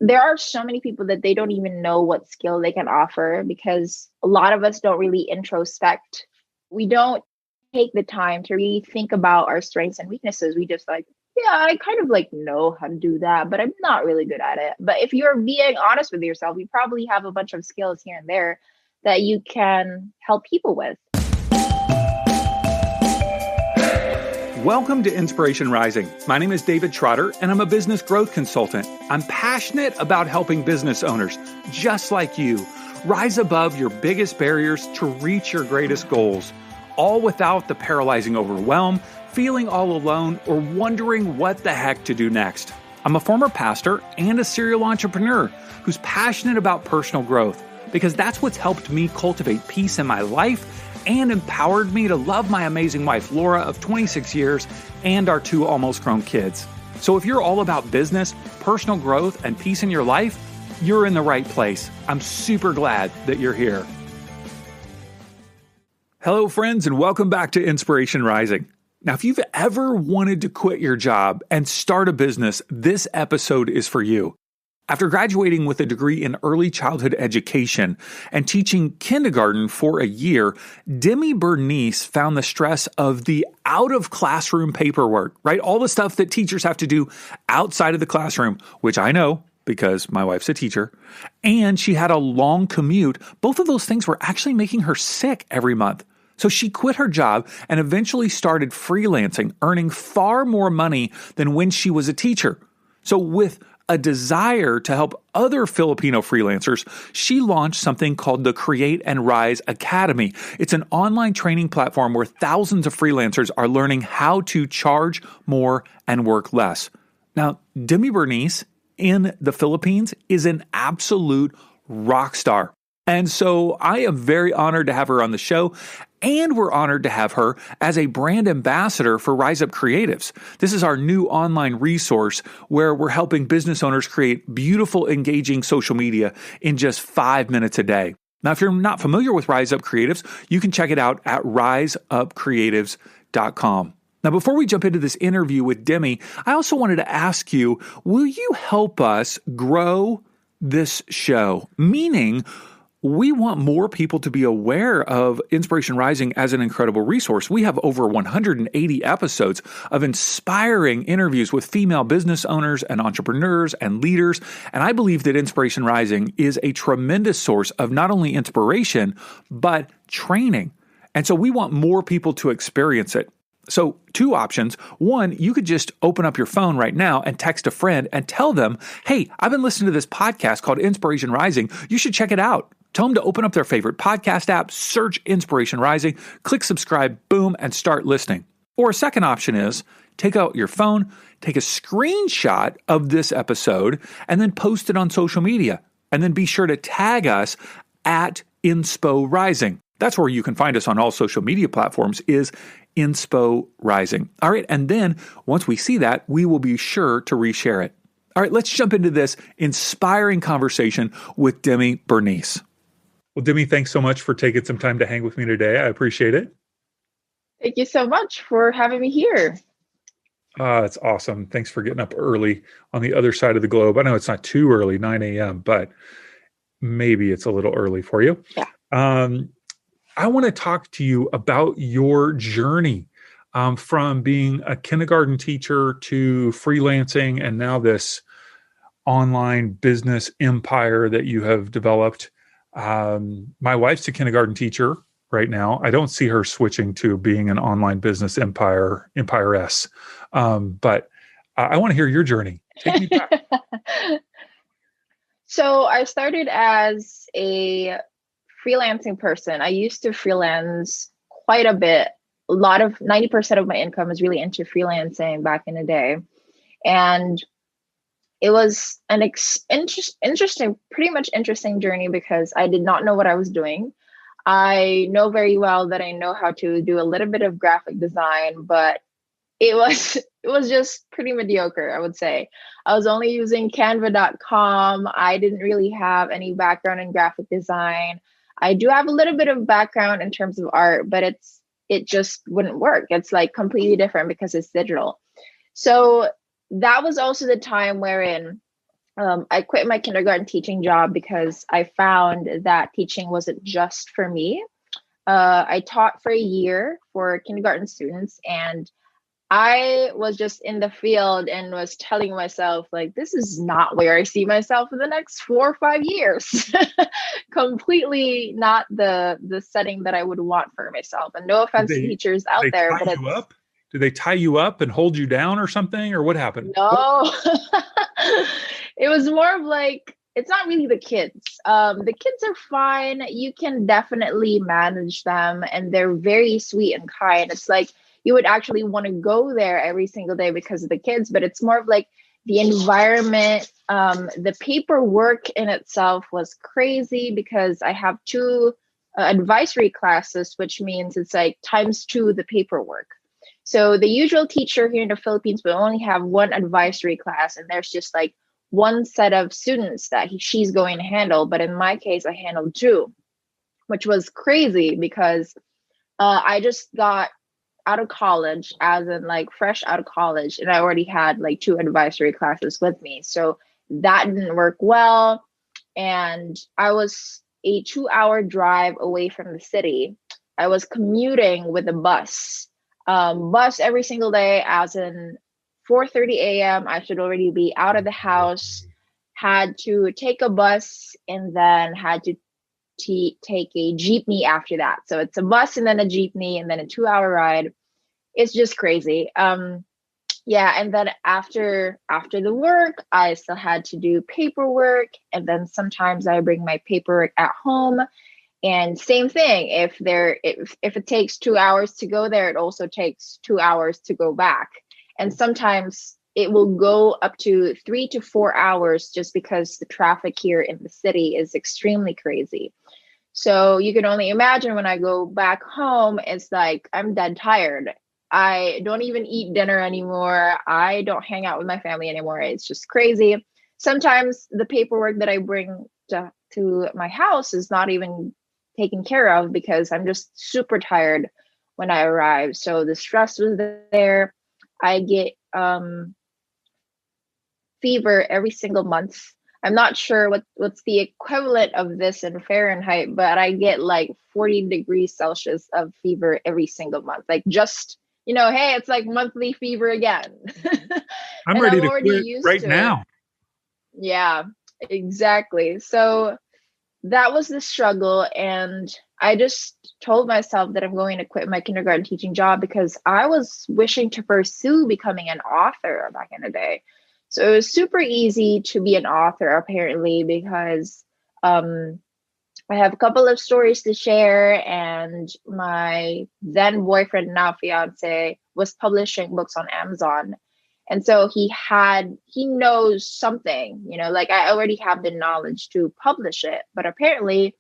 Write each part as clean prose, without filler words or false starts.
there are so many people that they don't even know what skill they can offer because a lot of us don't really introspect. We don't take the time to really think about our strengths and weaknesses. We just like, yeah, I kind of like know how to do that, but I'm not really good at it. But if you're being honest with yourself, you probably have a bunch of skills here and there that you can help people with. Welcome to Inspiration Rising. My name is David Trotter, and I'm a business growth consultant. I'm passionate about helping business owners, just like you, rise above your biggest barriers to reach your greatest goals, all without the paralyzing overwhelm, feeling all alone, or wondering what the heck to do next. I'm a former pastor and a serial entrepreneur who's passionate about personal growth because that's what's helped me cultivate peace in my life and empowered me to love my amazing wife, Laura, of 26 years, and our 2 almost grown kids. So if you're all about business, personal growth, and peace in your life, you're in the right place. I'm super glad that you're here. Hello, friends, and welcome back to Inspiration Rising. Now, if you've ever wanted to quit your job and start a business, this episode is for you. After graduating with a degree in early childhood education and teaching kindergarten for a year, Demi Bernice found the stress of the out-of-classroom paperwork, right? All the stuff that teachers have to do outside of the classroom, which I know because my wife's a teacher, and she had a long commute. Both of those things were actually making her sick every month. So she quit her job and eventually started freelancing, earning far more money than when she was a teacher. So with a desire to help other Filipino freelancers, she launched something called the Create and Rise Academy. It's an online training platform where thousands of freelancers are learning how to charge more and work less. Now, Demi Bernice in the Philippines is an absolute rock star. And so I am very honored to have her on the show, and we're honored to have her as a brand ambassador for Rise Up Creatives. This is our new online resource where we're helping business owners create beautiful, engaging social media in just 5 minutes a day. Now, if you're not familiar with Rise Up Creatives, you can check it out at riseupcreatives.com. Now, before we jump into this interview with Demi, I also wanted to ask you, will you help us grow this show? Meaning, we want more people to be aware of Inspiration Rising as an incredible resource. We have over 180 episodes of inspiring interviews with female business owners and entrepreneurs and leaders. And I believe that Inspiration Rising is a tremendous source of not only inspiration, but training. And so we want more people to experience it. So 2 options. 1, you could just open up your phone right now and text a friend and tell them, hey, I've been listening to this podcast called Inspiration Rising. You should check it out. Tell them to open up their favorite podcast app, search Inspiration Rising, click subscribe, boom, and start listening. Or a second option is take out your phone, take a screenshot of this episode, and then post it on social media. And then be sure to tag us at Inspo Rising. That's where you can find us on all social media platforms is Inspo Rising. All right, and then once we see that, we will be sure to reshare it. All right, let's jump into this inspiring conversation with Demi Bernice. Well, Demi, thanks so much for taking some time to hang with me today. I appreciate it. Thank you so much for having me here. It's awesome. Thanks for getting up early on the other side of the globe. I know it's not too early, 9 a.m., but maybe it's a little early for you. Yeah. I want to talk to you about your journey from being a kindergarten teacher to freelancing and now this online business empire that you have developed. My wife's a kindergarten teacher right now. I don't see her switching to being an online business empiress. But I want to hear your journey. Take me back. So I started as a freelancing person. I used to freelance quite a bit. 90% of my income was really into freelancing back in the day. And it was an pretty much interesting journey because I did not know what I was doing. I know very well that I know how to do a little bit of graphic design, but it was just pretty mediocre, I would say. I was only using canva.com. I didn't really have any background in graphic design. I do have a little bit of background in terms of art, but it just wouldn't work. It's like completely different because it's digital. So that was also the time wherein I quit my kindergarten teaching job because I found that teaching wasn't just for me. I taught for a year for kindergarten students, and I was just in the field and was telling myself, like, this is not where I see myself in the next 4 or 5 years. Completely not the setting that I would want for myself. And no Did offense to they teachers did out they there, tie but you it's up? Did they tie you up and hold you down or something, or what happened? no. It was more of like, it's not really the kids. The kids are fine. You can definitely manage them, and they're very sweet and kind. It's like you would actually want to go there every single day because of the kids, but it's more of like the environment. The paperwork in itself was crazy because I have two advisory classes, which means it's like times two the paperwork. So the usual teacher here in the Philippines will only have one advisory class, and there's just like one set of students that she's going to handle. But in my case, I handled two, which was crazy because I just got out of college, as in like fresh out of college, and I already had like two advisory classes with me. So that didn't work well. And I was a 2 hour drive away from the city. I was commuting with a bus every single day, as in 4:30 a.m. I should already be out of the house, had to take a bus, and then had to take a jeepney after that. So it's a bus and then a jeepney and then a 2 hour ride. It's just crazy. Yeah, and then after the work, I still had to do paperwork, and then sometimes I bring my paperwork at home. And same thing, if it takes 2 hours to go there, it also takes 2 hours to go back. And sometimes it will go up to 3 to 4 hours just because the traffic here in the city is extremely crazy. So you can only imagine when I go back home, it's like I'm dead tired. I don't even eat dinner anymore. I don't hang out with my family anymore. It's just crazy. Sometimes the paperwork that I bring to my house is not even taken care of because I'm just super tired when I arrive. So the stress was there. I get fever every single month. I'm not sure what's the equivalent of this in Fahrenheit, but I get like 40 degrees Celsius of fever every single month. Like just, hey, it's like monthly fever again. I'm And I'm ready to already quit used right to it. now. Yeah, exactly. So that was the struggle. And I just told myself that I'm going to quit my kindergarten teaching job because I was wishing to pursue becoming an author back in the day. So it was super easy to be an author, apparently, because I have a couple of stories to share, and my then boyfriend, now fiance, was publishing books on Amazon. And so he knows something, like I already have the knowledge to publish it. But apparently,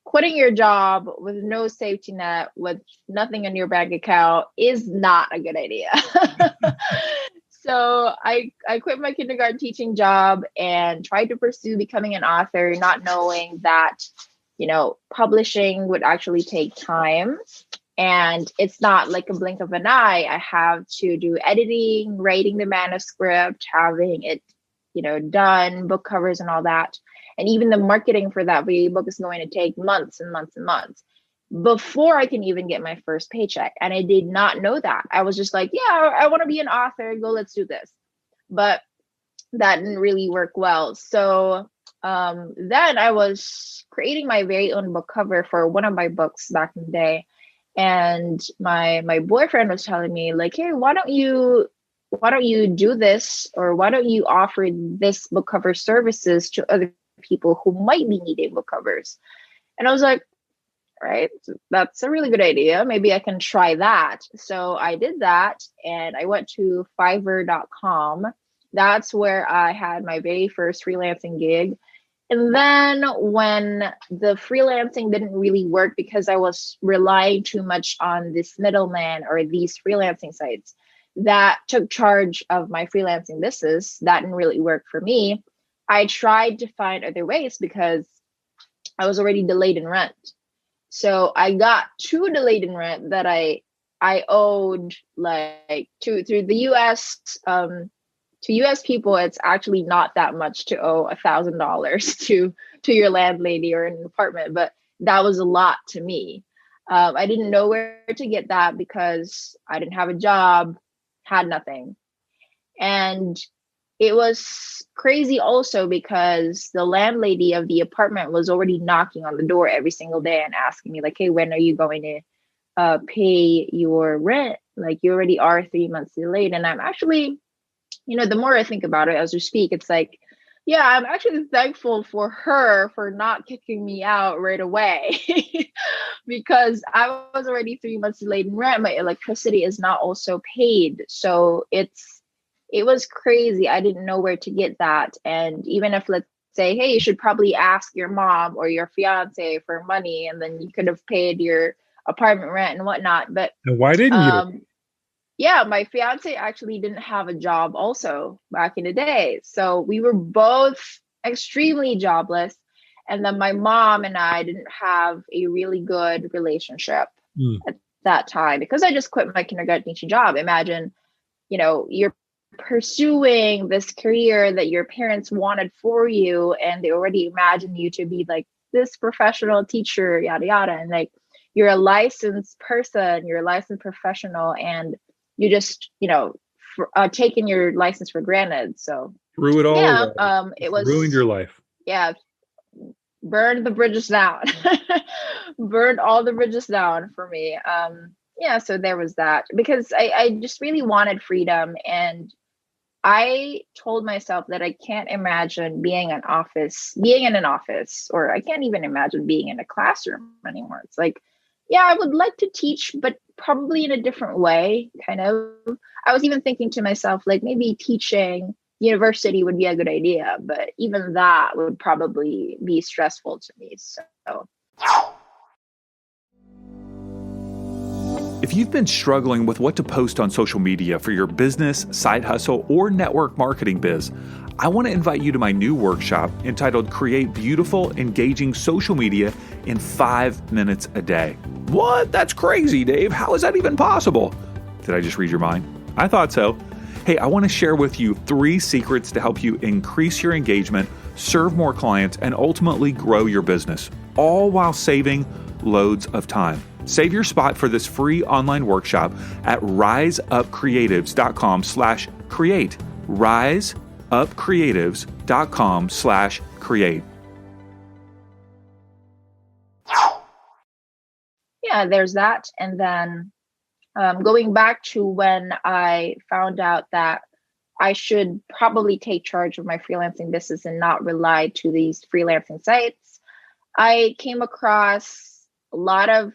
quitting your job with no safety net, with nothing in your bank account, is not a good idea. So I quit my kindergarten teaching job and tried to pursue becoming an author, not knowing that, publishing would actually take time. And it's not like a blink of an eye. I have to do editing, writing the manuscript, having it, done, book covers and all that. And even the marketing for that book is going to take months and months and months before I can even get my first paycheck. And I did not know that. I was just like, yeah, I want to be an author. Go, let's do this. But that didn't really work well. So then I was creating my very own book cover for one of my books back in the day. And my boyfriend was telling me, like, hey, why don't you do this, or why don't you offer this book cover services to other people who might be needing book covers? And I was like, right, that's a really good idea. Maybe I can try that. So I did that, and I went to fiverr.com. That's where I had my very first freelancing gig. And then when the freelancing didn't really work because I was relying too much on this middleman or these freelancing sites that took charge of my freelancing business, that didn't really work for me. I tried to find other ways because I was already delayed in rent. So I got too delayed in rent that I owed like to through the US to US people, it's actually not that much to owe $1,000 to your landlady or an apartment, but that was a lot to me. I didn't know where to get that because I didn't have a job, had nothing. And it was crazy also because the landlady of the apartment was already knocking on the door every single day and asking me like, hey, when are you going to pay your rent? Like, you already are 3 months delayed. And I'm actually, the more I think about it as we speak, it's like, yeah, I'm actually thankful for her for not kicking me out right away because I was already 3 months delayed in rent. My electricity is not also paid. So it was crazy. I didn't know where to get that. And even if, let's say, hey, you should probably ask your mom or your fiance for money, and then you could have paid your apartment rent and whatnot. But and why didn't you? Yeah, my fiance actually didn't have a job also back in the day. So we were both extremely jobless. And then my mom and I didn't have a really good relationship at that time because I just quit my kindergarten teaching job. Imagine, you're pursuing this career that your parents wanted for you, and they already imagine you to be like this professional teacher, yada, yada. And like, you're a licensed person, you're a licensed professional, and you just, taking your license for granted. So threw it all away. It was ruined your life. Yeah, burned the bridges down. Burned all the bridges down for me. So there was that because I just really wanted freedom, and I told myself that I can't imagine being in an office, or I can't even imagine being in a classroom anymore. It's like, yeah, I would like to teach, but probably in a different way, kind of. I was even thinking to myself, like, maybe teaching university would be a good idea, but even that would probably be stressful to me. So if you've been struggling with what to post on social media for your business, side hustle, or network marketing biz, I want to invite you to my new workshop entitled Create Beautiful, Engaging Social Media in 5 minutes a Day. What? That's crazy, Dave. How is that even possible? Did I just read your mind? I thought so. Hey, I want to share with you 3 secrets to help you increase your engagement, serve more clients, and ultimately grow your business, all while saving loads of time. Save your spot for this free online workshop at riseupcreatives.com/create. riseupcreatives.com/create. Yeah, there's that. And then going back to when I found out that I should probably take charge of my freelancing business and not rely to these freelancing sites, I came across a lot of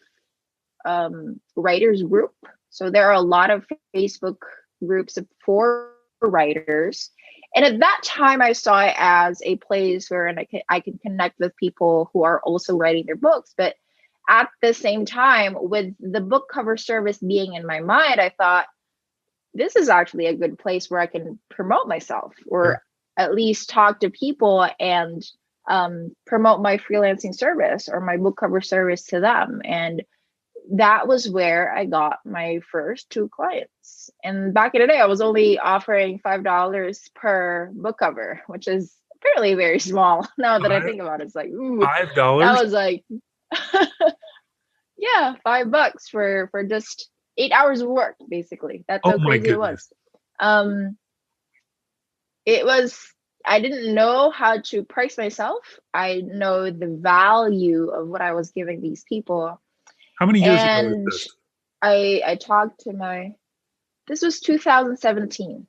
writers group. So there are a lot of Facebook groups for writers. And at that time, I saw it as a place where I could connect with people who are also writing their books. But at the same time, with the book cover service being in my mind, I thought, this is actually a good place where I can promote myself, or at least talk to people and promote my freelancing service or my book cover service to them. And that was where I got my first 2 clients. And back in the day, I was only offering $5 per book cover, which is apparently very small. Now that I think about it, it's like, ooh, $5? That was like, yeah, $5 for just 8 hours of work, basically. That's how crazy it was. I didn't know how to price myself. I know the value of what I was giving these people. How many years ago was this? I talked to this was 2017.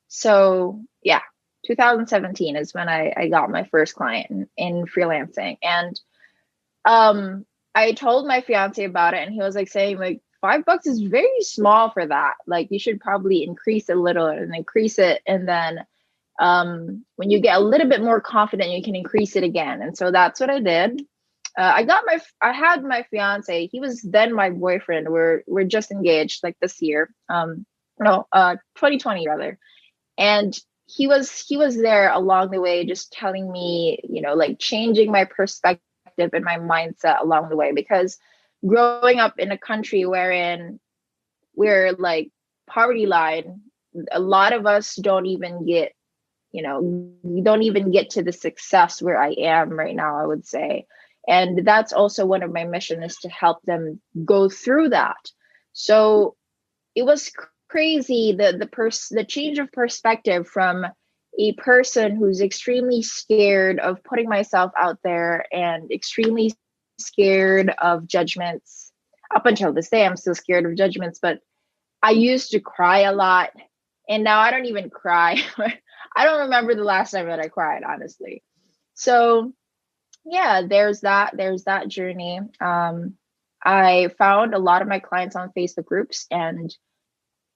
So yeah, 2017 is when I got my first client in freelancing. And I told my fiance about it, and he was like saying like, $5 is very small for that. Like, you should probably increase it a little and increase it. And then when you get a little bit more confident, you can increase it again. And so that's what I did. I had my fiance. He was then my boyfriend. We're just engaged like this year. 2020 rather. And he was there along the way, just telling me, like changing my perspective and my mindset along the way, because growing up in a country wherein we're like poverty line, a lot of us don't even get, we don't even get to the success where I am right now, I would say. And that's also one of my mission, is to help them go through that. So it was crazy, the change of perspective from a person who's extremely scared of putting myself out there and extremely scared of judgments. Up until this day, I'm still scared of judgments, but I used to cry a lot, and now I don't even cry. I don't remember the last time that I cried, honestly. So yeah, there's that journey. I found a lot of my clients on Facebook groups, and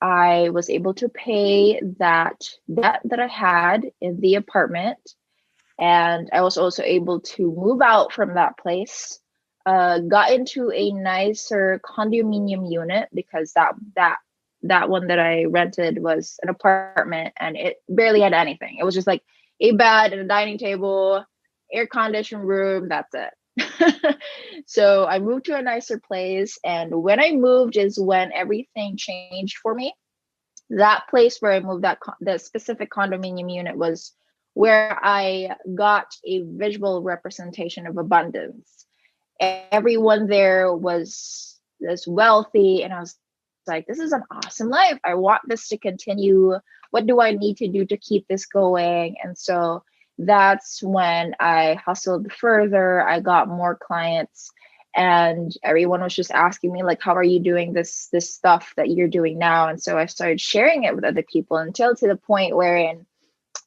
I was able to pay that I had in the apartment. And I was also able to move out from that place, got into a nicer condominium unit, because that one that I rented was an apartment, and it barely had anything. It was just like a bed and a dining table, air conditioned room. That's it. So I moved to a nicer place. And when I moved is when everything changed for me. That place where I moved, the specific condominium unit, was where I got a visual representation of abundance. Everyone there was wealthy, and I was like, this is an awesome life. I want this to continue. What do I need to do to keep this going? And so that's when I hustled further. I got more clients, and everyone was just asking me, like, how are you doing this stuff that you're doing now? And so I started sharing it with other people, until to the point wherein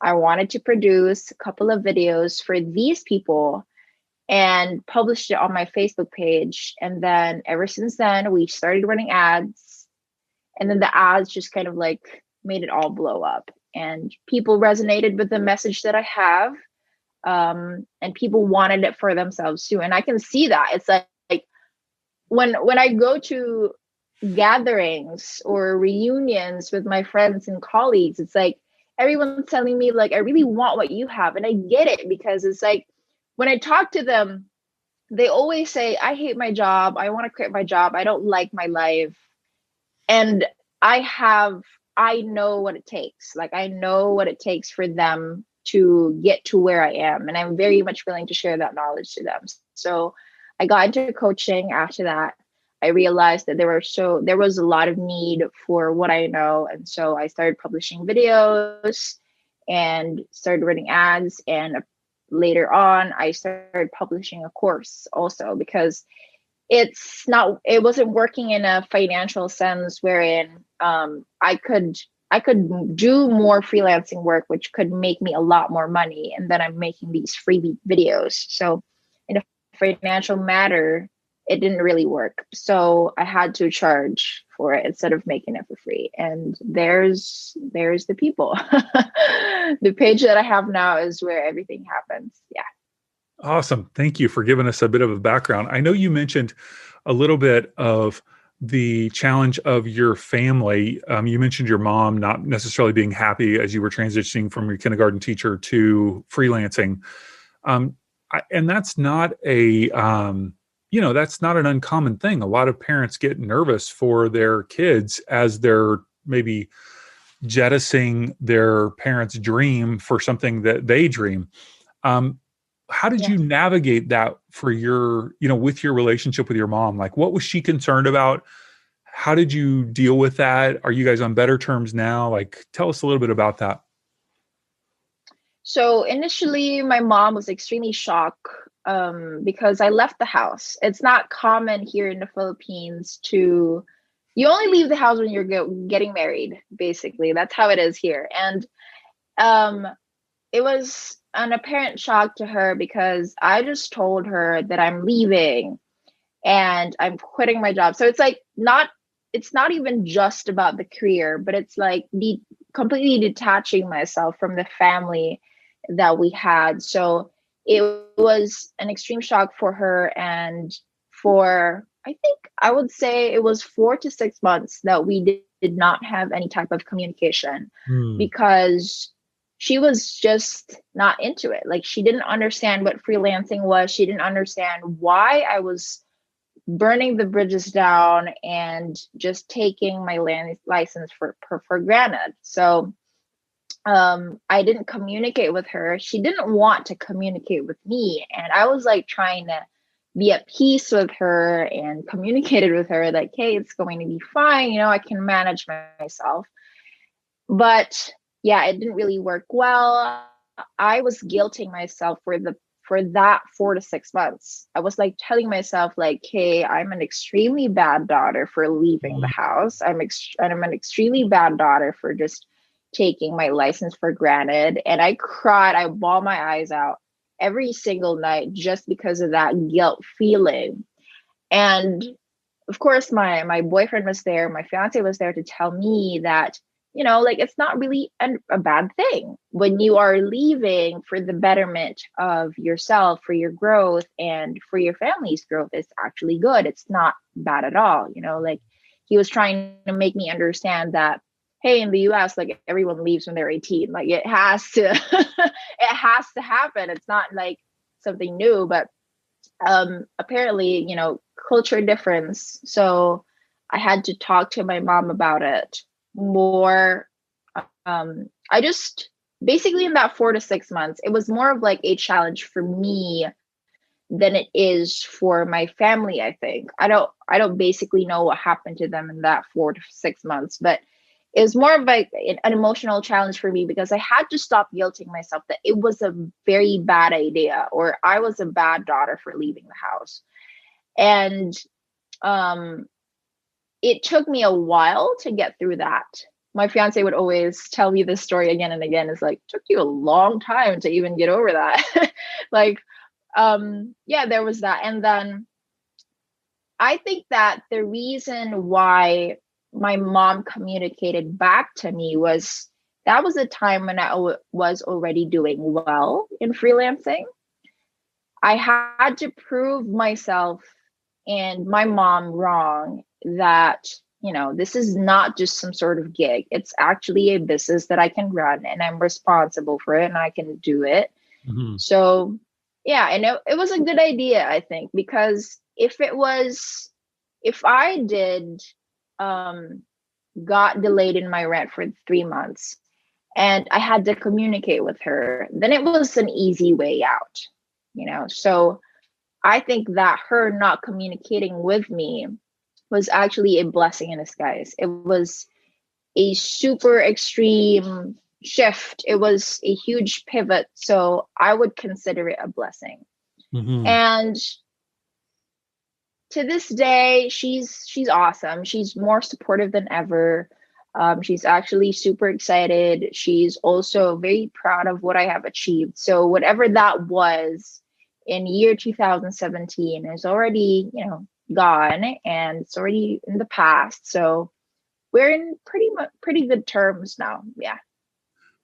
I wanted to produce a couple of videos for these people and published it on my Facebook page. And then ever since then, we started running ads, and then the ads just kind of like made it all blow up, and people resonated with the message that I have. And people wanted it for themselves too. And I can see that. It's like when I go to gatherings or reunions with my friends and colleagues, it's like everyone's telling me, like, I really want what you have. And I get it, because it's like when I talk to them, they always say, I hate my job. I want to quit my job. I don't like my life. And I know what it takes. Like, I know what it takes for them to get to where I am. And I'm very much willing to share that knowledge to them. So I got into coaching after that. I realized that there was a lot of need for what I know. And so I started publishing videos and started running ads. And later on, I started publishing a course also, because it wasn't working in a financial sense, wherein I could do more freelancing work, which could make me a lot more money. And then I'm making these freebie videos. So in a financial matter, it didn't really work. So I had to charge for it instead of making it for free. And there's the people. The page that I have now is where everything happens. Yeah. Awesome. Thank you for giving us a bit of a background. I know you mentioned a little bit of the challenge of your family. You mentioned your mom not necessarily being happy as you were transitioning from your kindergarten teacher to freelancing. And that's not that's not an uncommon thing. A lot of parents get nervous for their kids as they're maybe jettisoning their parents' dream for something that they dream. How did you navigate that for with your relationship with your mom? Like, what was she concerned about? How did you deal with that? Are you guys on better terms now? Like, tell us a little bit about that. So initially, my mom was extremely shocked because I left the house. It's not common here in the Philippines you only leave the house when you're getting married, basically. That's how it is here. And it was an apparent shock to her, because I just told her that I'm leaving and I'm quitting my job. So it's like it's not even just about the career, but it's like completely detaching myself from the family that we had. So it was an extreme shock for her. And for, I think I would say it was 4 to 6 months that we did not have any type of communication, because she was just not into it. Like, she didn't understand what freelancing was. She didn't understand why I was burning the bridges down and just taking my license for granted. So I didn't communicate with her. She didn't want to communicate with me. And I was like trying to be at peace with her and communicated with her like, hey, it's going to be fine. You know, I can manage myself. But yeah, it didn't really work well. I was guilting myself for that 4 to 6 months. I was like telling myself like, hey, I'm an extremely bad daughter for leaving the house. I'm an extremely bad daughter for just taking my license for granted. And I cried, I bawled my eyes out every single night just because of that guilt feeling. And of course, my boyfriend was there, my fiance was there to tell me that, you know, like it's not really a bad thing when you are leaving for the betterment of yourself, for your growth and for your family's growth. It's actually good. It's not bad at all. You know, like he was trying to make me understand that, hey, in the US, like everyone leaves when they're 18. Like it has to, it has to happen. It's not like something new, but apparently, you know, culture difference. So I had to talk to my mom about it more. I just basically in that 4 to 6 months, it was more of like a challenge for me than it is for my family. I think I don't basically know what happened to them in that 4 to 6 months, but it was more of like an emotional challenge for me because I had to stop guilting myself that it was a very bad idea or I was a bad daughter for leaving the house. And it took me a while to get through that. My fiance would always tell me this story again and again. It's like, took you a long time to even get over that. Like, yeah, there was that. And then I think that the reason why my mom communicated back to me was that was a time when I was already doing well in freelancing. I had to prove myself and my mom wrong that, you know, this is not just some sort of gig. It's actually a business that I can run and I'm responsible for it and I can do it. Mm-hmm. So, yeah, and it was a good idea, I think, because if I did got delayed in my rent for 3 months and I had to communicate with her, then it was an easy way out, you know? So I think that her not communicating with me was actually a blessing in disguise. It was a super extreme shift. It was a huge pivot. So I would consider it a blessing. Mm-hmm. And to this day, she's awesome. She's more supportive than ever. She's actually super excited. She's also very proud of what I have achieved. So whatever that was in year 2017 is already, you know, gone and it's already in the past. So we're in pretty good terms now. Yeah.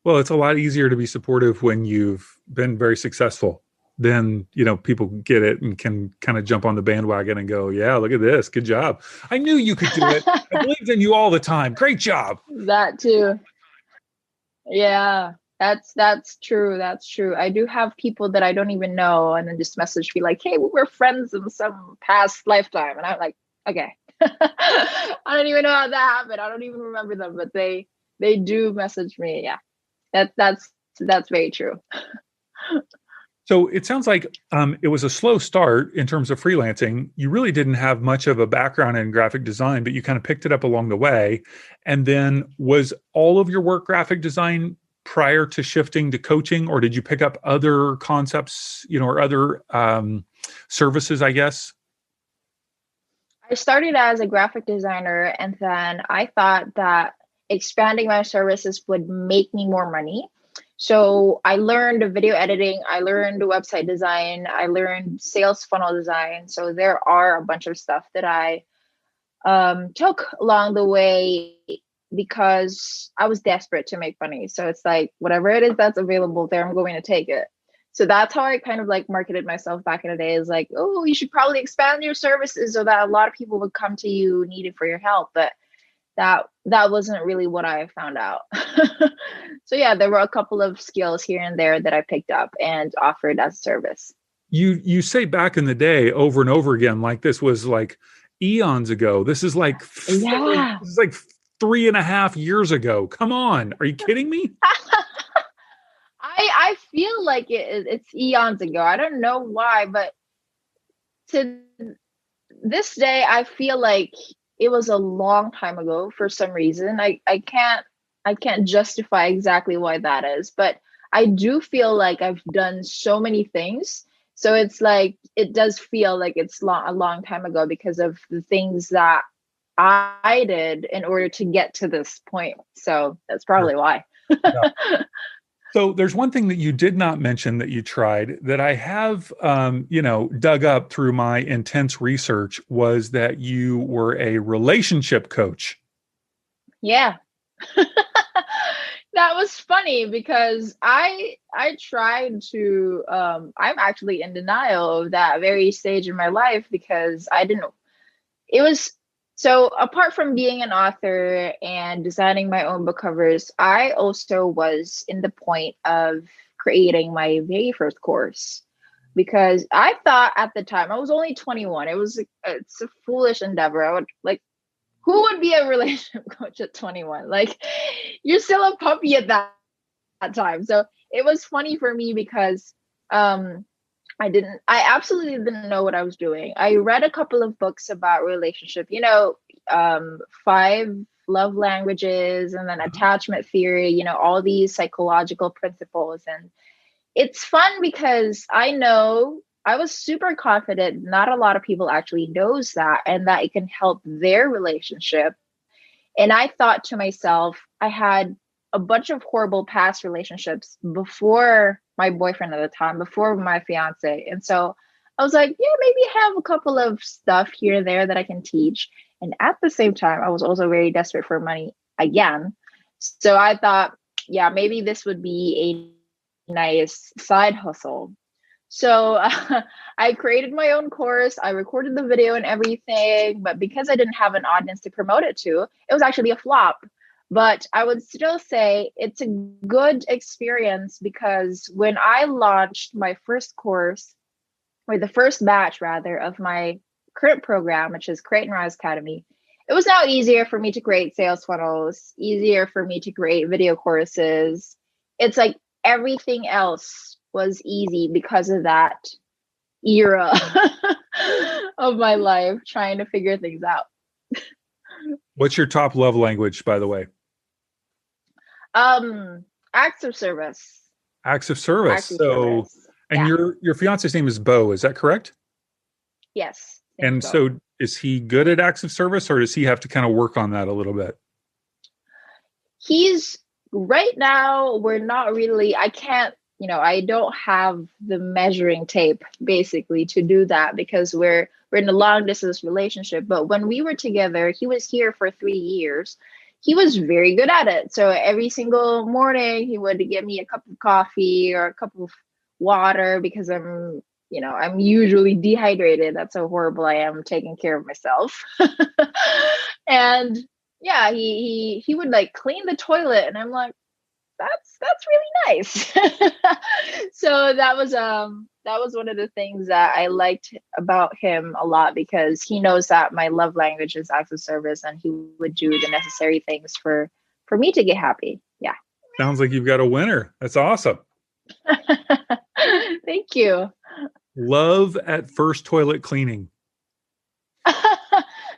Well, it's a lot easier to be supportive when you've been very successful. Then, you know, people get it and can kind of jump on the bandwagon and go, yeah, look at this. Good job. I knew you could do it. I believed in you all the time. Great job. That too. Yeah, that's true. That's true. I do have people that I don't even know and then just message me like, hey, we were friends in some past lifetime. And I'm like, okay. I don't even know how that happened. I don't even remember them, but they do message me. Yeah. That's very true. So it sounds like it was a slow start in terms of freelancing. You really didn't have much of a background in graphic design, but you kind of picked it up along the way. And then was all of your work graphic design prior to shifting to coaching, or did you pick up other concepts, you know, or other services, I guess? I started as a graphic designer, and then I thought that expanding my services would make me more money. So I learned video editing, I learned website design, I learned sales funnel design. So there are a bunch of stuff that I took along the way because I was desperate to make money. So it's like, whatever it is that's available there, I'm going to take it. So that's how I kind of like marketed myself back in the day, is like, oh, you should probably expand your services so that a lot of people would come to you needed for your help. But that wasn't really what I found out. So yeah, there were a couple of skills here and there that I picked up and offered as a service. You say back in the day over and over again, like this was like eons ago. This is like Yeah. 3.5 years ago. Come on. Are you kidding me? I feel like it's eons ago. I don't know why, but to this day, I feel like it was a long time ago for some reason. I can't justify exactly why that is, but I do feel like I've done so many things. So it's like it does feel like it's a long time ago because of the things that I did in order to get to this point. So that's Sure. probably why. Yeah. So there's one thing that you did not mention that you tried that I have, dug up through my intense research was that you were a relationship coach. Yeah. That was funny because I tried to I'm actually in denial of that very stage in my life because I didn't it was so apart from being an author and designing my own book covers, I also was in the point of creating my very first course because I thought at the time I was only 21. It's a foolish endeavor. I would like who would be a relationship coach at 21? Like you're still a puppy at that time. So it was funny for me because um I absolutely didn't know what I was doing. I read a couple of books about relationship, five love languages and then attachment theory, all these psychological principles. And it's fun because I know I was super confident not a lot of people actually knows that and that it can help their relationship. And I thought to myself, I had a bunch of horrible past relationships before my boyfriend at the time, before my fiance. And so I was like, yeah, maybe have a couple of stuff here and there that I can teach. And at the same time, I was also very desperate for money again. So I thought, yeah, maybe this would be a nice side hustle. So I created my own course. I recorded the video and everything, but because I didn't have an audience to promote it to, it was actually a flop. But I would still say it's a good experience because when I launched my first course, or the first batch rather, of my current program, which is Create and Rise Academy, it was now easier for me to create sales funnels, easier for me to create video courses. It's like everything else was easy because of that era of my life trying to figure things out. What's your top love language, by the way? Acts of service. Acts of service. Acts of So, service. and Yeah. your fiance's name is Bo, is that correct? Yes. And so is he good at acts of service or does he have to kind of work on that a little bit? He's right now, we're not really, I can't, I don't have the measuring tape basically to do that because we're in a long distance relationship. But when we were together, he was here for 3 years. He was very good at it. So every single morning he would give me a cup of coffee or a cup of water because I'm usually dehydrated. That's how horrible I am taking care of myself. And yeah, he would like clean the toilet and I'm like, that's really nice. So that was one of the things that I liked about him a lot because he knows that my love language is acts of service and he would do the necessary things for me to get happy. Yeah. Sounds like you've got a winner. That's awesome. Thank you. Love at first toilet cleaning.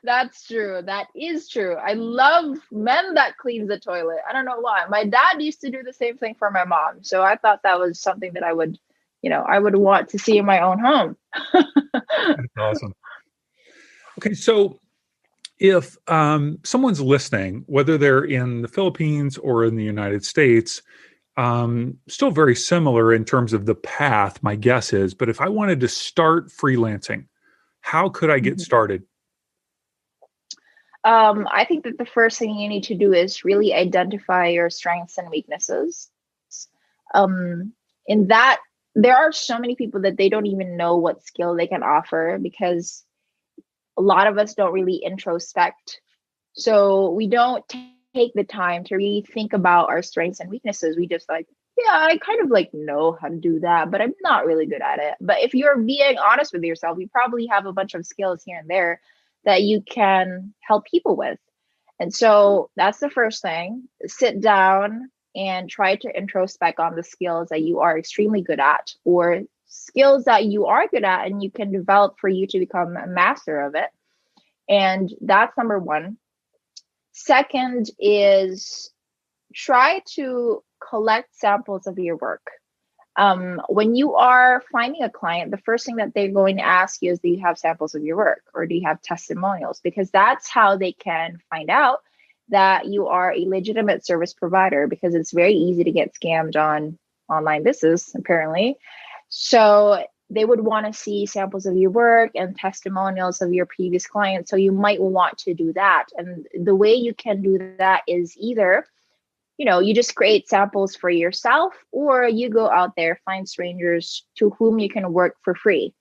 That's true. That is true. I love men that cleans the toilet. I don't know why. My dad used to do the same thing for my mom. So I thought that was something that I would want to see in my own home. That's awesome. Okay, so if someone's listening, whether they're in the Philippines or in the United States, still very similar in terms of the path, my guess is, but if I wanted to start freelancing, how could I get started? I think that the first thing you need to do is really identify your strengths and weaknesses. In that, there are so many people that they don't even know what skill they can offer because a lot of us don't really introspect. So we don't take the time to really think about our strengths and weaknesses. We just like, yeah, I kind of like know how to do that, but I'm not really good at it. But if you're being honest with yourself, you probably have a bunch of skills here and there that you can help people with. And so that's the first thing. Sit down and try to introspect on the skills that you are extremely good at, or skills that you are good at and you can develop for you to become a master of it. And that's number one. Second is try to collect samples of your work. When you are finding a client, the first thing that they're going to ask you is, do you have samples of your work, or do you have testimonials? Because that's how they can find out that you are a legitimate service provider, because it's very easy to get scammed on online business, apparently. So they would want to see samples of your work and testimonials of your previous clients. So you might want to do that. And the way you can do that is either, you just create samples for yourself, or you go out there, find strangers to whom you can work for free.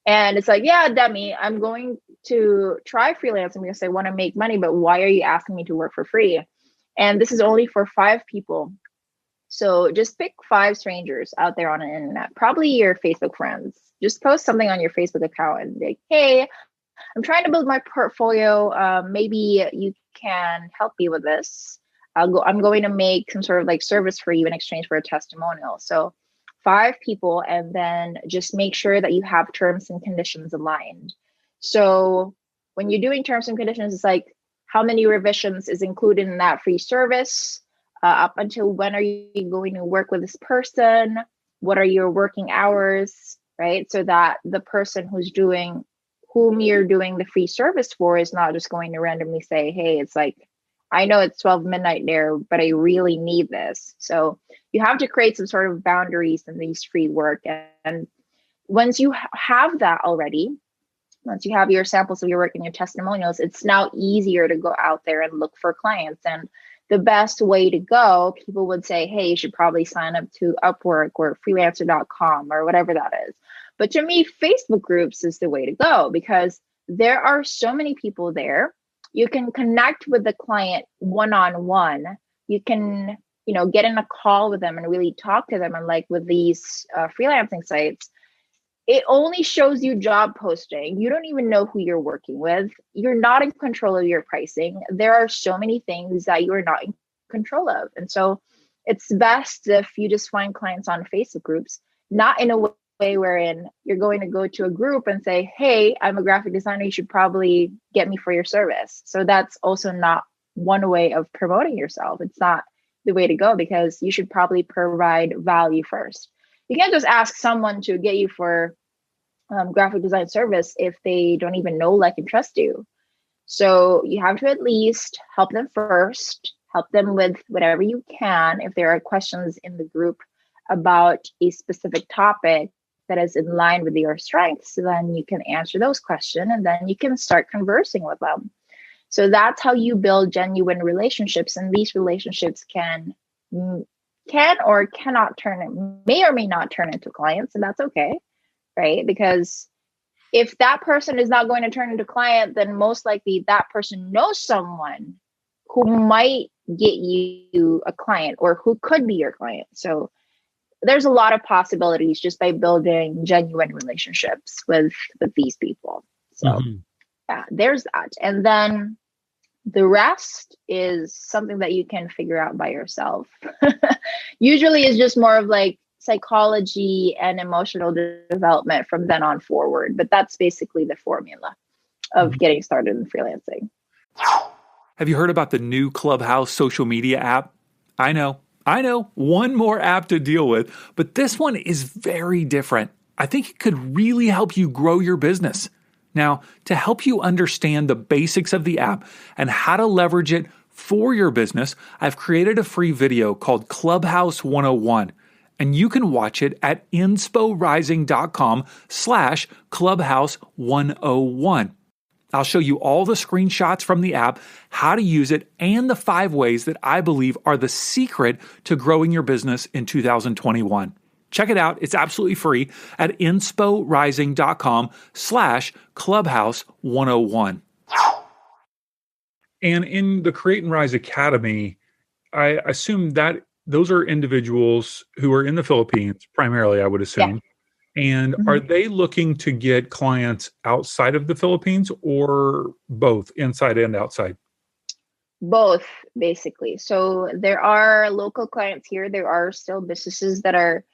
And it's like, yeah, Demi, I'm going to try freelancing because I want to make money, but why are you asking me to work for free? And this is only for 5 people. So just pick 5 strangers out there on the internet, probably your Facebook friends. Just post something on your Facebook account and be like, hey, I'm trying to build my portfolio. Maybe you can help me with this. I'm going to make some sort of like service for you in exchange for a testimonial. So 5 people, and then just make sure that you have terms and conditions aligned. So when you're doing terms and conditions, it's like, how many revisions is included in that free service? Up until when are you going to work with this person? What are your working hours, right? So that the person whom you're doing the free service for is not just going to randomly say, hey, it's like, I know it's 12 midnight there, but I really need this. So you have to create some sort of boundaries in these free work. And once you have that already, once you have your samples of your work and your testimonials, it's now easier to go out there and look for clients. And the best way to go, people would say, hey, you should probably sign up to Upwork or freelancer.com or whatever that is. But to me, Facebook groups is the way to go, because there are so many people there. You can connect with the client one-on-one. You can, get in a call with them and really talk to them. And like with these freelancing sites, it only shows you job posting. You don't even know who you're working with. You're not in control of your pricing. There are so many things that you're not in control of. And so it's best if you just find clients on Facebook groups, not in a way wherein you're going to go to a group and say, hey, I'm a graphic designer, you should probably get me for your service. So that's also not one way of promoting yourself. It's not the way to go, because you should probably provide value first. You can't just ask someone to get you for graphic design service if they don't even know, like, and trust you. So you have to at least help them first, help them with whatever you can. If there are questions in the group about a specific topic that is in line with your strengths, then you can answer those questions, and then you can start conversing with them. So that's how you build genuine relationships. And these relationships can or cannot may or may not turn into clients, and that's okay, right? Because if that person is not going to turn into client, then most likely that person knows someone who might get you a client, or who could be your client. So there's a lot of possibilities just by building genuine relationships with these people. So yeah, there's that. And then the rest is something that you can figure out by yourself. Usually it's just more of like psychology and emotional development from then on forward. But that's basically the formula of getting started in freelancing. Have you heard about the new Clubhouse social media app? I know, one more app to deal with, but this one is very different. I think it could really help you grow your business. Now, to help you understand the basics of the app and how to leverage it for your business, I've created a free video called Clubhouse 101, and you can watch it at insporising.com/Clubhouse 101. I'll show you all the screenshots from the app, how to use it, and the 5 ways that I believe are the secret to growing your business in 2021. Check it out. It's absolutely free at insporising.com/Clubhouse 101. And in the Create and Rise Academy, I assume that those are individuals who are in the Philippines, primarily, I would Yeah. assume. And are Mhm. they looking to get clients outside of the Philippines or both inside and outside? Both, basically. So there are local clients here. There are still businesses that are,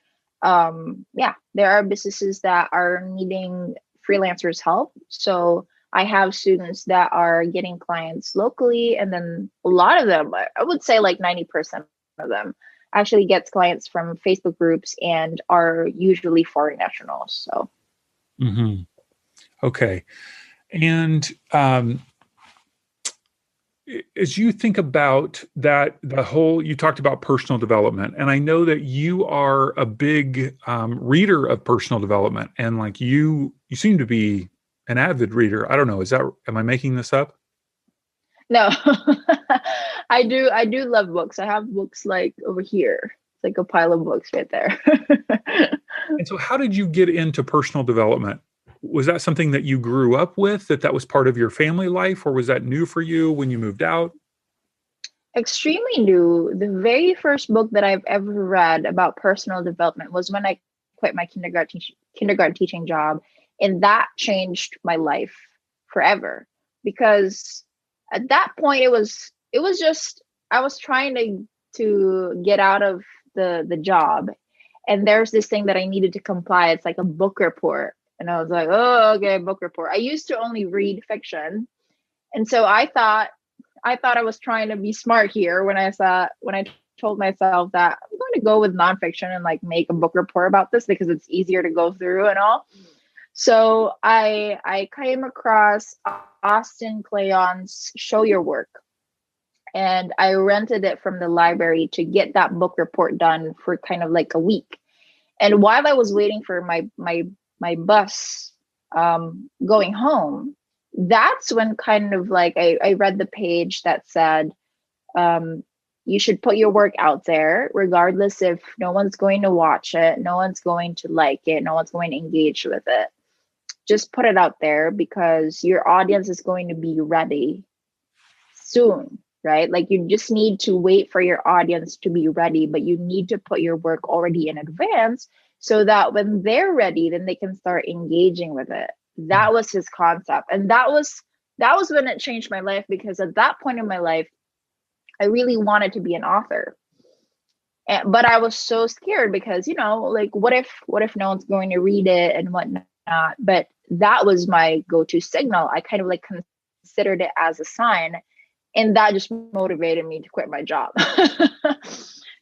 yeah, there are businesses that are needing freelancers' help. So I have students that are getting clients locally, and then a lot of them, I would say like 90% of them, actually gets clients from Facebook groups and are usually foreign nationals. So Hmm. Okay. And as you think about that, the whole, you talked about personal development, and I know that you are a big reader of personal development, and like you seem to be an avid reader. I don't know. Am I making this up? no, I do love books. I have books like over here. It's like a pile of books right there. And so, how did you get into personal development? Was that something that you grew up with, that was part of your family life, or was that new for you when you moved out? Extremely new. The very first book that I've ever read about personal development was when I quit my kindergarten teaching job, and that changed my life forever. Because at that point, it was just I was trying to get out of the job, and there's this thing that I needed to comply. It's like a book report, and I was like, oh, okay, book report. I used to only read fiction, and so I thought I was trying to be smart here when I told myself that I'm going to go with nonfiction and like make a book report about this because it's easier to go through and all. So I came across Austin Kleon's Show Your Work, and I rented it from the library to get that book report done for kind of like a week. And while I was waiting for my bus going home, that's when kind of like I read the page that said, um, you should put your work out there, regardless if no one's going to watch it, no one's going to like it, no one's going to engage with it. Just put it out there because your audience is going to be ready soon, right? Like you just need to wait for your audience to be ready, but you need to put your work already in advance so that when they're ready, then they can start engaging with it. That was his concept. And that was when it changed my life, because at that point in my life, I really wanted to be an author. But I was so scared because, like what if no one's going to read it and whatnot. But that was my go-to signal. I kind of like considered it as a sign, and that just motivated me to quit my job.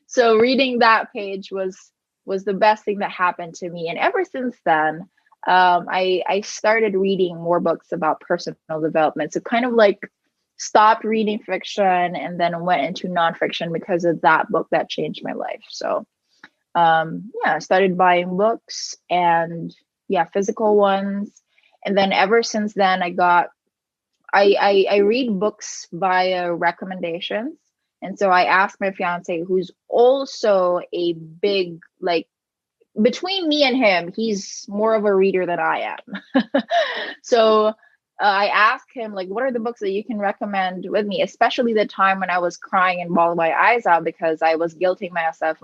So reading that page was the best thing that happened to me, and ever since then, I started reading more books about personal development. So kind of like stopped reading fiction and then went into nonfiction because of that book that changed my life. So yeah, I started buying books, and yeah, physical ones. And then ever since then, I read books via recommendations. And so I asked my fiance, who's also a big, like, between me and him, he's more of a reader than I am. So I asked him, like, what are the books that you can recommend with me, especially the time when I was crying and bawling my eyes out because I was guilting myself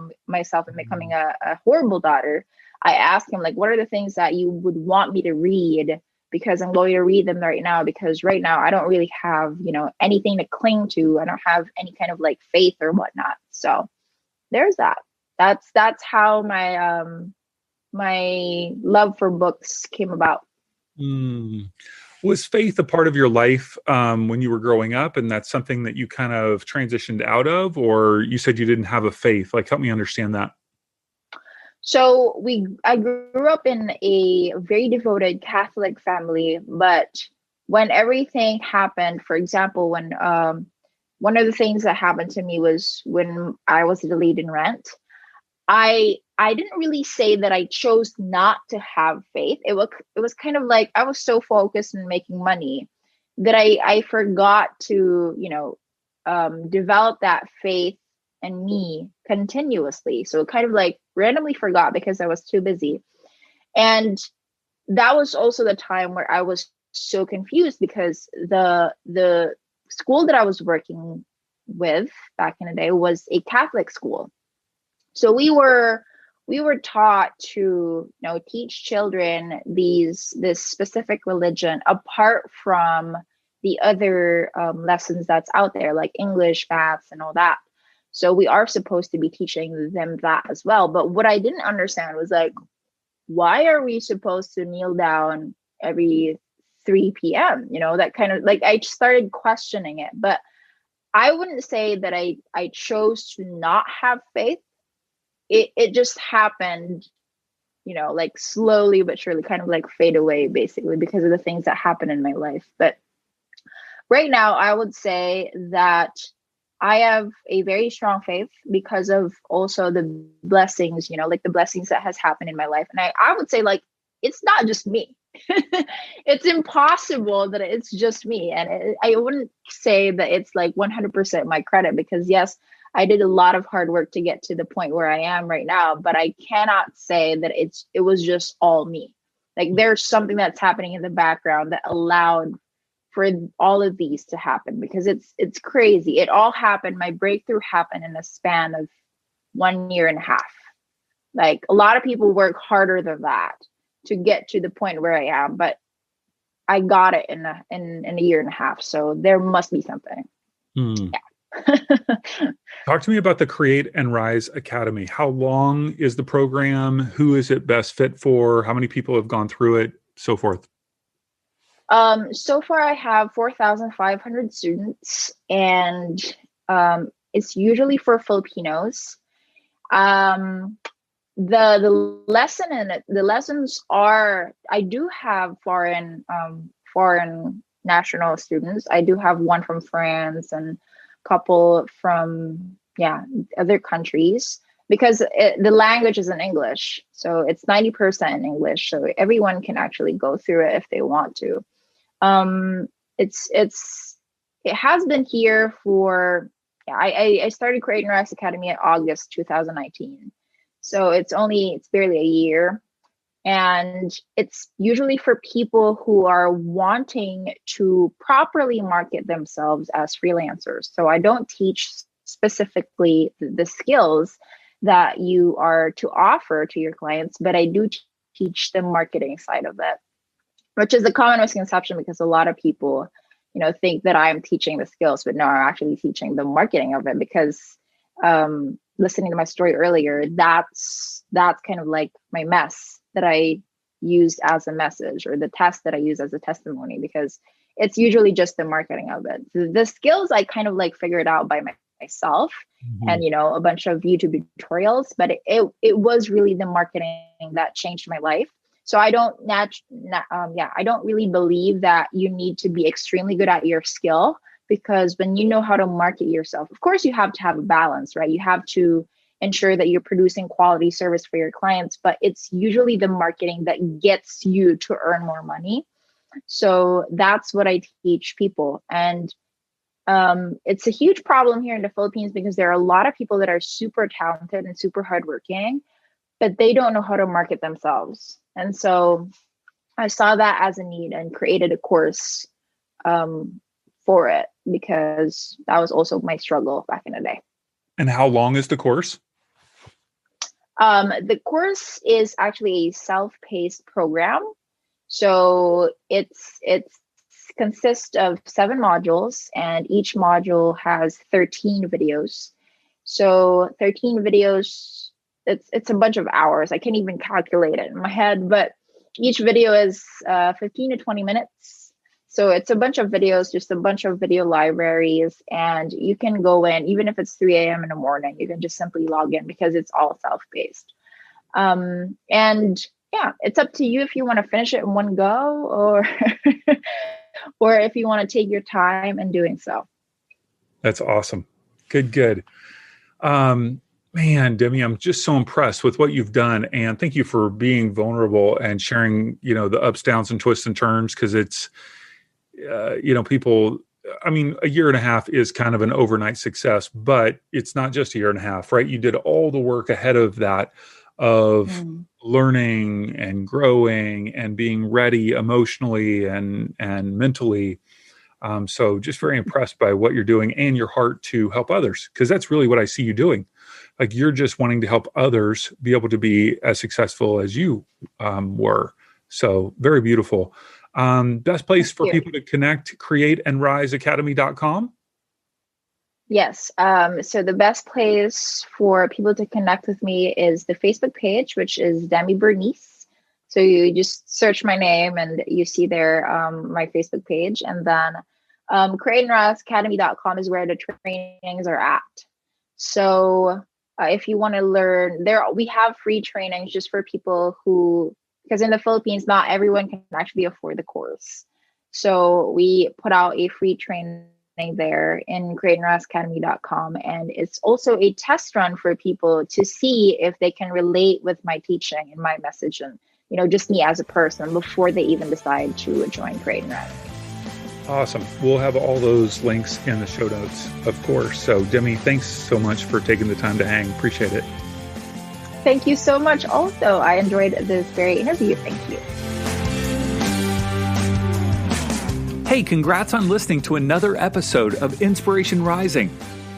and becoming a horrible daughter. I asked him, like, what are the things that you would want me to read, because I'm going to read them right now, because right now I don't really have, anything to cling to. I don't have any kind of like faith or whatnot. So there's that. That's how my love for books came about. Mm. Was faith a part of your life when you were growing up, and that's something that you kind of transitioned out of, or you said you didn't have a faith? Like, help me understand that. So I grew up in a very devoted Catholic family, but when everything happened, for example, when one of the things that happened to me was when I was delayed in rent. I didn't really say that I chose not to have faith. It was kind of like I was so focused on making money that I forgot to, develop that faith in me continuously. So kind of like randomly forgot because I was too busy. And that was also the time where I was so confused because the school that I was working with back in the day was a Catholic school. So we were taught to, teach children this specific religion apart from the other lessons that's out there, like English, maths, and all that. So we are supposed to be teaching them that as well. But what I didn't understand was like, why are we supposed to kneel down every 3 p.m.? That kind of like, I started questioning it. But I wouldn't say that I chose to not have faith. It just happened, like slowly but surely, kind of like fade away basically because of the things that happen in my life. But right now, I would say that I have a very strong faith because of also the blessings, like the blessings that has happened in my life. And I would say like, it's not just me. It's impossible that it's just me. And I wouldn't say that it's like 100% my credit because yes, I did a lot of hard work to get to the point where I am right now, but I cannot say that it was just all me. Like there's something that's happening in the background that allowed for all of these to happen because it's crazy. It all happened. My breakthrough happened in a span of 1.5 years. Like a lot of people work harder than that to get to the point where I am, but I got it in a 1.5 years. So there must be something. Yeah. Talk to me about the Create and Rise Academy. How long is the program? Who is it best fit for? How many people have gone through it? So forth. So far I have 4,500 students, and it's usually for Filipinos. The lesson in it, the lessons are, I do have foreign national students. I do have one from France and a couple from other countries because the language is in English, so it's 90% in English, so everyone can actually go through it if they want to. It has been here for, I started Create and Rise Academy in August 2019. So it's barely a year. And it's usually for people who are wanting to properly market themselves as freelancers. So I don't teach specifically the skills that you are to offer to your clients, but I do teach the marketing side of it, which is a common misconception because a lot of people, think that I'm teaching the skills, but no, I'm actually teaching the marketing of it because listening to my story earlier, that's kind of like my mess that I used as a message, or the test that I use as a testimony, because it's usually just the marketing of it. The skills I kind of like figured out by myself and, a bunch of YouTube tutorials, but it was really the marketing that changed my life. So I don't I don't really believe that you need to be extremely good at your skill, because when you know how to market yourself, of course you have to have a balance, right? You have to ensure that you're producing quality service for your clients, but it's usually the marketing that gets you to earn more money. So that's what I teach people. And it's a huge problem here in the Philippines because there are a lot of people that are super talented and super hardworking, but they don't know how to market themselves. And so I saw that as a need and created a course for it, because that was also my struggle back in the day. And how long is the course? The course is actually a self-paced program. So it's consists of 7 modules, and each module has 13 videos. So 13 videos, it's a bunch of hours. I can't even calculate it in my head, but each video is 15 to 20 minutes. So it's a bunch of videos, just a bunch of video libraries, and you can go in, even if it's 3 a.m. in the morning, you can just simply log in because it's all self-paced. And yeah, it's up to you if you want to finish it in one go or or if you want to take your time in doing so. That's awesome. Good. Man, Demi, I'm just so impressed with what you've done, and thank you for being vulnerable and sharing, the ups, downs, and twists and turns, because it's, people, I mean, 1.5 years is kind of an overnight success, but it's not just 1.5 years, right? You did all the work ahead of that, of learning and growing and being ready emotionally and mentally. So just very impressed by what you're doing and your heart to help others, because that's really what I see you doing. Like you're just wanting to help others be able to be as successful as you were. So very beautiful. Best place for people to connect, createandriseacademy.com. Yes. So the best place for people to connect with me is the Facebook page, which is Demi Bernice. So you just search my name and you see there my Facebook page. And then createandriseacademy.com is where the trainings are at. So if you want to learn, we have free trainings just for people who, because in the Philippines, not everyone can actually afford the course. So we put out a free training there in createandriseacademy.com, and it's also a test run for people to see if they can relate with my teaching and my message, and just me as a person before they even decide to join Create and Rise. Awesome. We'll have all those links in the show notes, of course. So Demi, thanks so much for taking the time to hang. Appreciate it. Thank you so much. Also, I enjoyed this very interview. Thank you. Hey, congrats on listening to another episode of Inspiration Rising.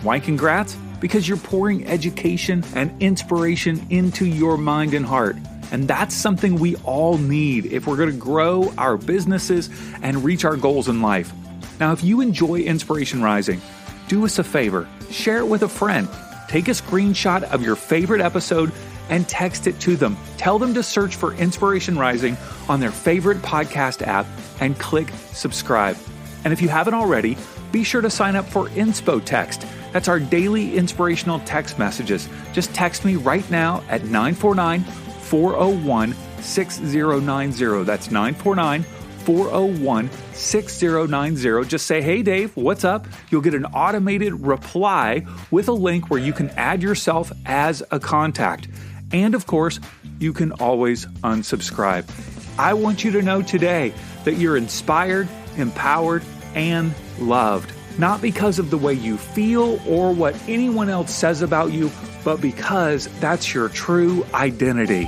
Why congrats? Because you're pouring education and inspiration into your mind and heart. And that's something we all need if we're going to grow our businesses and reach our goals in life. Now, if you enjoy Inspiration Rising, do us a favor, share it with a friend. Take a screenshot of your favorite episode and text it to them. Tell them to search for Inspiration Rising on their favorite podcast app and click subscribe. And if you haven't already, be sure to sign up for InspoText. That's our daily inspirational text messages. Just text me right now at 949-401-6090. That's 949-401-6090. Just say, hey, Dave, what's up? You'll get an automated reply with a link where you can add yourself as a contact. And of course, you can always unsubscribe. I want you to know today that you're inspired, empowered, and loved. Not because of the way you feel or what anyone else says about you, but because that's your true identity.